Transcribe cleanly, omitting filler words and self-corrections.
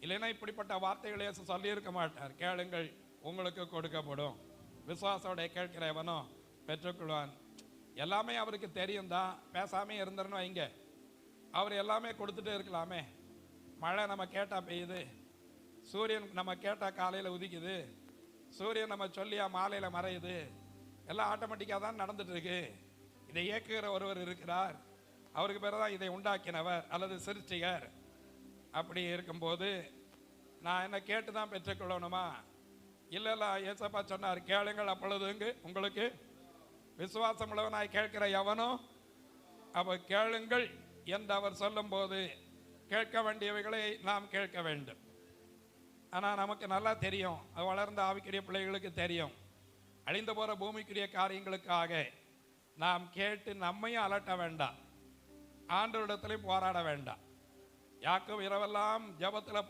இல்லைன்னா இப்படிப்பட்ட வார்த்தைகளை சொல்லியிருக்க மாட்டார். கேளுங்கள் உங்களுக்கு கொடுக்கப்படும், விசுவாசோட கேட்கிற எவனும் பெற்றுக்கொள்வான். எல்லாமே அவருக்கு தெரியும் தான், பேசாமே இருந்துருன்னு வைங்க, அவர் எல்லாமே கொடுத்துட்டே இருக்கலாமே. மழை நம்ம கேட்டால் பெய்யுது, சூரியன் நம்ம கேட்டால் காலையில் உதிக்குது, சூரியன் நம்ம சொல்லியா மாலையில் மறையுது, எல்லாம் ஆட்டோமேட்டிக்காக தான் நடந்துட்டு இருக்கு. இதை இயக்குகிற ஒருவர் இருக்கிறார், அவருக்கு பேர் தான் இதை உண்டாக்கினவர் அல்லது சிருஷ்டிகர். அப்படி இருக்கும்போது நான் என்ன கேட்டு தான் பெற்றுக்கொள்ளணுமா? இல்லை இல்லை, ஏசப்பா சொன்னார், கேளுங்கள் அப்பொழுது உங்களுக்கு விசுவாசம் உள்ளவனாய் கேட்கிற எவனோ அவர் கேளுங்கள் என்று அவர் சொல்லும்போது கேட்க வேண்டியவைகளை நாம் கேட்க வேண்டும். ஆனால் நமக்கு நல்லா தெரியும், வளர்ந்த ஆவிக்குரிய பிள்ளைகளுக்கு தெரியும், அழிந்து போகிற பூமிக்குரிய காரியங்களுக்காக நாம் கேட்டு நம்மையும் அலட்ட வேண்டாம், ஆண்டவரிடத்திலையும் போராட வேண்டாம். யாக்கோபு இரவெல்லாம் ஜெபத்தில்